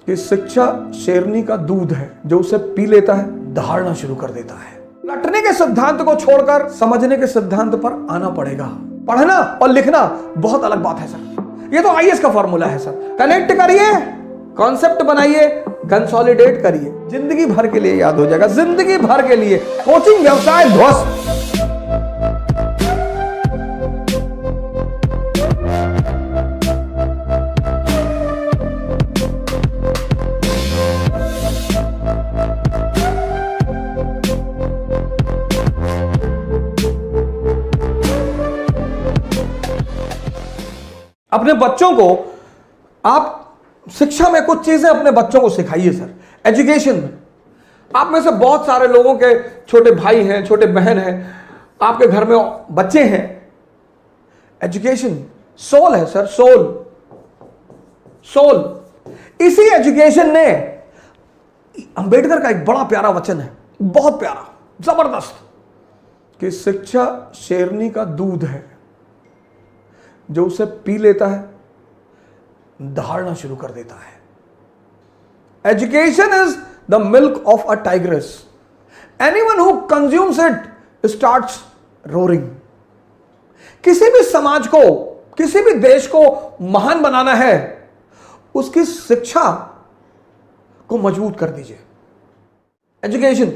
कि शिक्षा शेरनी का दूध है, जो उसे पी लेता है दहाड़ना शुरू कर देता है। रटने के सिद्धांत को छोड़कर समझने के सिद्धांत पर आना पड़ेगा। पढ़ना और लिखना बहुत अलग बात है सर। ये तो आईएएस का फॉर्मूला है सर। कनेक्ट करिए, कॉन्सेप्ट बनाइए, कंसोलिडेट करिए, जिंदगी भर के लिए याद हो जाएगा, जिंदगी भर के लिए। कोचिंग व्यवसाय ध्वस्त। अपने बच्चों को आप शिक्षा में कुछ चीजें अपने बच्चों को सिखाइए सर। एजुकेशन में आप में से बहुत सारे लोगों के छोटे भाई हैं, छोटे बहन हैं, आपके घर में बच्चे हैं। एजुकेशन सोल है सर, सोल। इसी एजुकेशन ने, अंबेडकर का एक बड़ा प्यारा वचन है, बहुत प्यारा, जबरदस्त, कि शिक्षा शेरनी का दूध है, जो उसे पी लेता है दहाड़ना शुरू कर देता है। Education is the milk of a tigress. Anyone who consumes it starts roaring. किसी भी समाज को, किसी भी देश को महान बनाना है, उसकी शिक्षा को मजबूत कर दीजिए। Education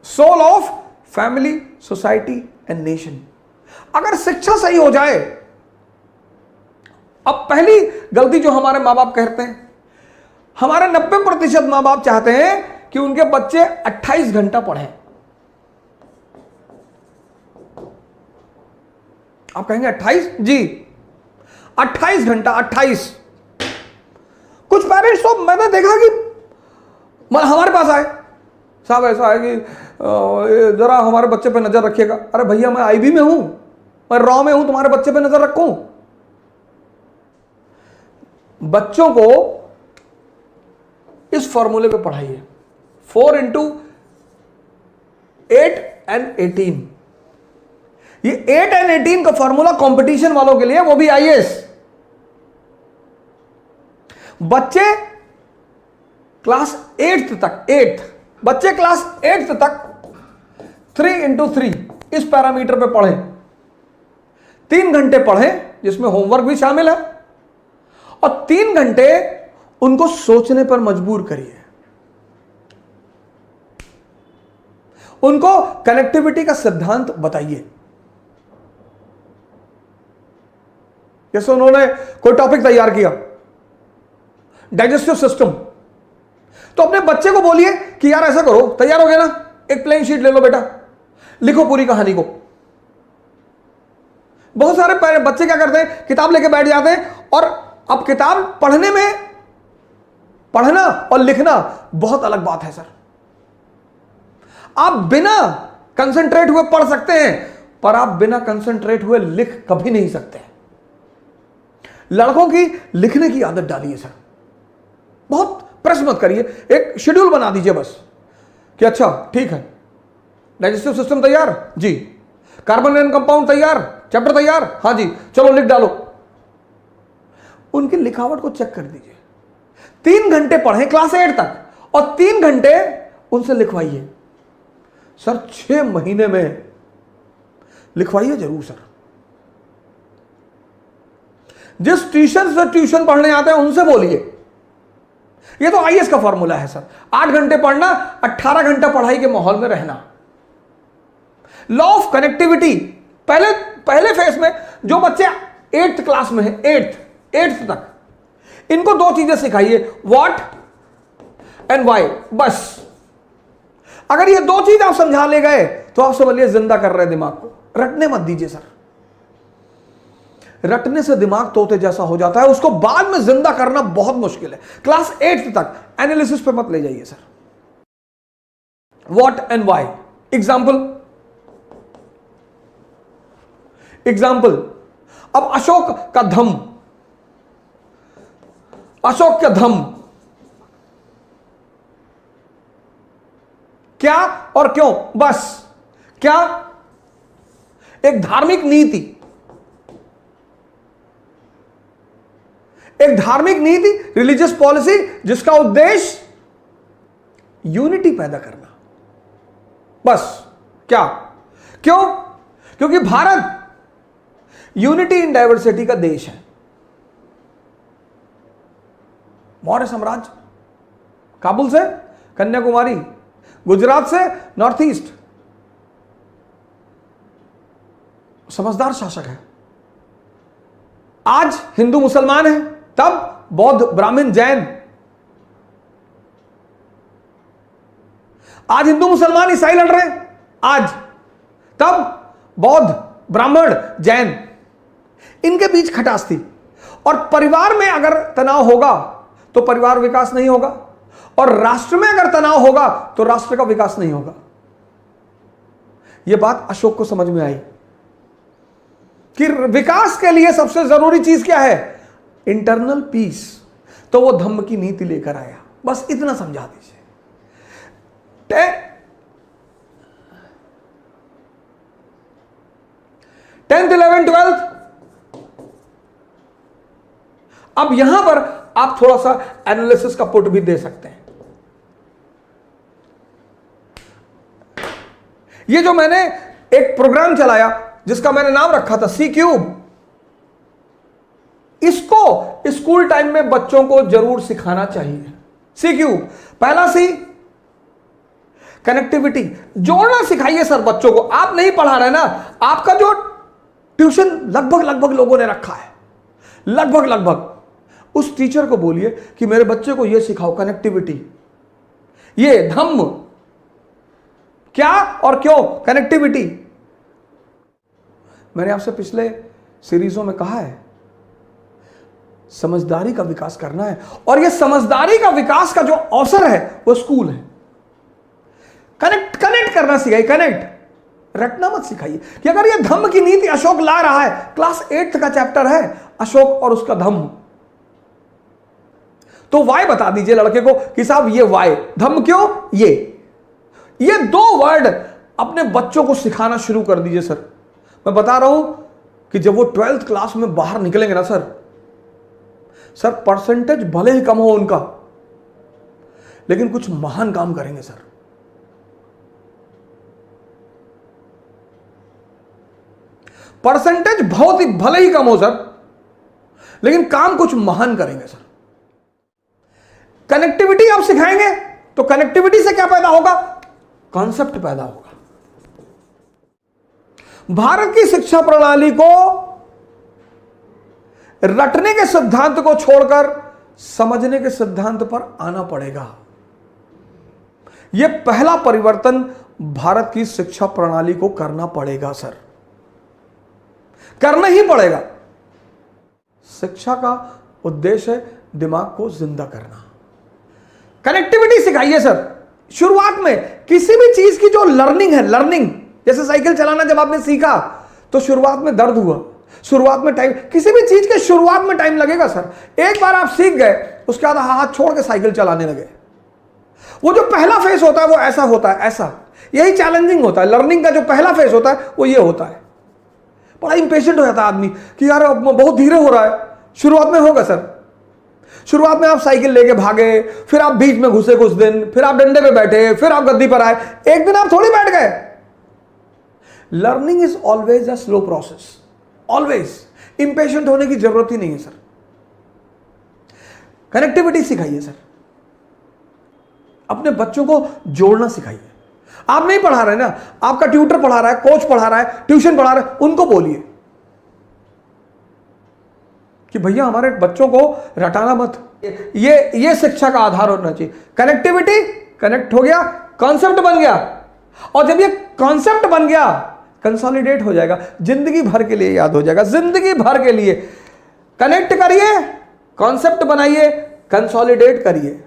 soul of family, society and nation. अगर शिक्षा सही हो जाए, अब पहली गलती जो हमारे मां बाप करते हैं, हमारे 90% मां बाप चाहते हैं कि उनके बच्चे 28 घंटा पढ़ें। आप कहेंगे 28? जी, 28 घंटा, 28। कुछ पेरेंट्स तो मैंने देखा कि हमारे पास आए, साहब ऐसा है कि जरा हमारे बच्चे पे नजर रखिएगा। अरे भैया, मैं आईबी में हूं, मैं रॉ में हूं, तुम्हारे बच्चे पे नजर रखूं? बच्चों को इस फॉर्मूले पे पढ़ाइए, 4 × 8 & 18। ये 8 & 18 का फॉर्मूला कंपटीशन वालों के लिए, वो भी आईएएस। बच्चे क्लास 8th तक, 8th बच्चे क्लास 8th तक 3 × 3 इस पैरामीटर पे पढ़ें। 3 घंटे पढ़ें, जिसमें होमवर्क भी शामिल है, और 3 घंटे उनको सोचने पर मजबूर करिए। उनको कनेक्टिविटी का सिद्धांत बताइए। जैसे उन्होंने कोई टॉपिक तैयार किया, डाइजेस्टिव सिस्टम, तो अपने बच्चे को बोलिए कि यार ऐसा करो, तैयार हो गया ना, एक प्लेन शीट ले लो बेटा, लिखो पूरी कहानी को। बहुत सारे बच्चे क्या करते हैं, किताब लेके बैठ जाते हैं, और अब किताब पढ़ने में, पढ़ना और लिखना बहुत अलग बात है सर। आप बिना कंसंट्रेट हुए पढ़ सकते हैं, पर आप बिना कंसंट्रेट हुए लिख कभी नहीं सकते। लड़कों की लिखने की आदत डालिए सर, बहुत प्रेस मत करिए, एक शेड्यूल बना दीजिए बस, कि अच्छा ठीक है, डाइजेस्टिव सिस्टम तैयार जी, कार्बन एंड कंपाउंड तैयार, चैप्टर तैयार, हाँ जी, चलो लिख डालो। उनकी लिखावट को चेक कर दीजिए। 3 घंटे पढ़ें क्लास 8 तक, और 3 घंटे उनसे लिखवाइए सर। 6 महीने में लिखवाइए जरूर सर। जिस ट्यूशन से ट्यूशन पढ़ने आते हैं उनसे बोलिए। ये तो आईएएस का फॉर्मूला है सर। 8 घंटे पढ़ना, 18 घंटा पढ़ाई के माहौल में रहना। लॉ ऑफ कनेक्टिविटी, पहले फेज में जो बच्चे 8th क्लास में है, 8th तक, इनको 2 चीजें सिखाइए, व्हाट एंड व्हाई, बस। अगर ये 2 चीज आप समझा ले गए तो आप समझिए जिंदा कर रहे हैं दिमाग को। रटने मत दीजिए सर, रटने से दिमाग तोते जैसा हो जाता है, उसको बाद में जिंदा करना बहुत मुश्किल है। क्लास 8th तक एनालिसिस पे मत ले जाइए sir. What and why, example, अब अशोक का धम, अशोक का धम क्या और क्यों, बस। क्या? एक धार्मिक नीति, एक धार्मिक नीति, रिलीजियस पॉलिसी जिसका उद्देश्य यूनिटी पैदा करना, बस। क्या? क्यों? क्योंकि भारत यूनिटी इन डाइवर्सिटी का देश है। मौर्य साम्राज्य, काबुल से कन्याकुमारी, गुजरात से नॉर्थ ईस्ट, समझदार शासक है। आज हिंदू मुसलमान है, तब बौद्ध ब्राह्मण जैन, आज हिंदू मुसलमान ईसाई लड़ रहे हैं, आज, तब बौद्ध ब्राह्मण जैन, इनके बीच खटास थी। और परिवार में अगर तनाव होगा तो परिवार विकास नहीं होगा, और राष्ट्र में अगर तनाव होगा तो राष्ट्र का विकास नहीं होगा। यह बात अशोक को समझ में आई कि विकास के लिए सबसे जरूरी चीज क्या है? Internal peace. तो वो धम्म की नीति लेकर आया। बस इतना समझा दीजिए। 10th 11th 12th। अब यहां पर आप थोड़ा सा एनालिसिस का पुट भी दे सकते हैं। ये जो मैंने एक प्रोग्राम चलाया जिसका मैंने नाम रखा था सी क्यूब, इसको स्कूल टाइम में बच्चों को जरूर सिखाना चाहिए। सी क्यूब, पहला सी कनेक्टिविटी, जोड़ना सिखाइए सर बच्चों को। आप नहीं पढ़ा रहे ना, आपका जो ट्यूशन लगभग लोगों ने रखा है, लगभग उस टीचर को बोलिए कि मेरे बच्चे को यह सिखाओ, कनेक्टिविटी, ये धम्म क्या और क्यों, कनेक्टिविटी। मैंने आपसे पिछले सीरीजों में कहा है, समझदारी का विकास करना है, और यह समझदारी का विकास का जो अवसर है वो स्कूल है। कनेक्ट करना सिखाइए, कनेक्ट, रटना मत सिखाइए। कि अगर यह धम्म की नीति अशोक ला रहा है, क्लास 8th का चैप्टर है अशोक और उसका धम्म, तो वाई बता दीजिए लड़के को कि साहब ये वाई, धम्म क्यों, ये 2 वर्ड अपने बच्चों को सिखाना शुरू कर दीजिए सर। मैं बता रहा हूं कि जब वो 12th क्लास में बाहर निकलेंगे ना सर, परसेंटेज भले ही कम हो उनका, लेकिन कुछ महान काम करेंगे सर। परसेंटेज बहुत ही भले ही कम हो सर, लेकिन काम कुछ महान करेंगे सर। कनेक्टिविटी आप सिखाएंगे तो कनेक्टिविटी से क्या पैदा होगा, कॉन्सेप्ट पैदा होगा। भारत की शिक्षा प्रणाली को रटने के सिद्धांत को छोड़कर समझने के सिद्धांत पर आना पड़ेगा। यह पहला परिवर्तन भारत की शिक्षा प्रणाली को करना पड़ेगा सर, करना ही पड़ेगा। शिक्षा का उद्देश्य है दिमाग को जिंदा करना। कनेक्टिविटी सिखाइए सर। शुरुआत में किसी भी चीज की जो लर्निंग है, लर्निंग, जैसे साइकिल चलाना जब आपने सीखा तो शुरुआत में दर्द हुआ, शुरुआत में टाइम, किसी भी चीज के शुरुआत में टाइम लगेगा सर। एक बार आप सीख गए, उसके बाद हाथ छोड़ के साइकिल चलाने लगे। वो जो पहला फेज होता है वो ऐसा होता है, ऐसा, यही चैलेंजिंग होता है। लर्निंग का जो पहला फेज होता है वो ये होता है। बड़ा इंपेशेंट हो जाता है आदमी कि यार बहुत धीरे हो रहा है। शुरुआत में होगा सर, शुरुआत में आप साइकिल लेके भागे, फिर आप बीच में घुसे कुछ दिन, फिर आप डंडे पे बैठे, फिर आप गद्दी पर आए, एक दिन आप थोड़ी बैठ गए। Learning is always a slow process, always. Impatient होने की जरूरत ही नहीं है सर। कनेक्टिविटी सिखाइए सर, अपने बच्चों को जोड़ना सिखाइए। आप नहीं पढ़ा रहे ना, आपका ट्यूटर पढ़ा रहा है, कोच पढ़ा रहा है, ट्यूशन पढ़ा रहा है, उनको बोलिए कि भैया हमारे बच्चों को रटाना मत। ये शिक्षा का आधार होना चाहिए। कनेक्टिविटी, कनेक्ट हो गया, कॉन्सेप्ट बन गया, और जब ये कॉन्सेप्ट बन गया कंसोलिडेट हो जाएगा, जिंदगी भर के लिए याद हो जाएगा, जिंदगी भर के लिए। कनेक्ट करिए, कॉन्सेप्ट बनाइए, कंसोलिडेट करिए,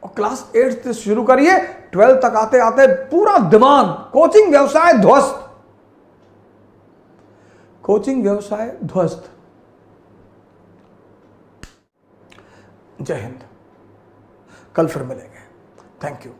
और क्लास 8 से शुरू करिए, 12 तक आते आते पूरा दिमाग, कोचिंग व्यवसाय ध्वस्त, कोचिंग व्यवसाय ध्वस्त। जय हिंद। कल फिर मिलेंगे। Thank you.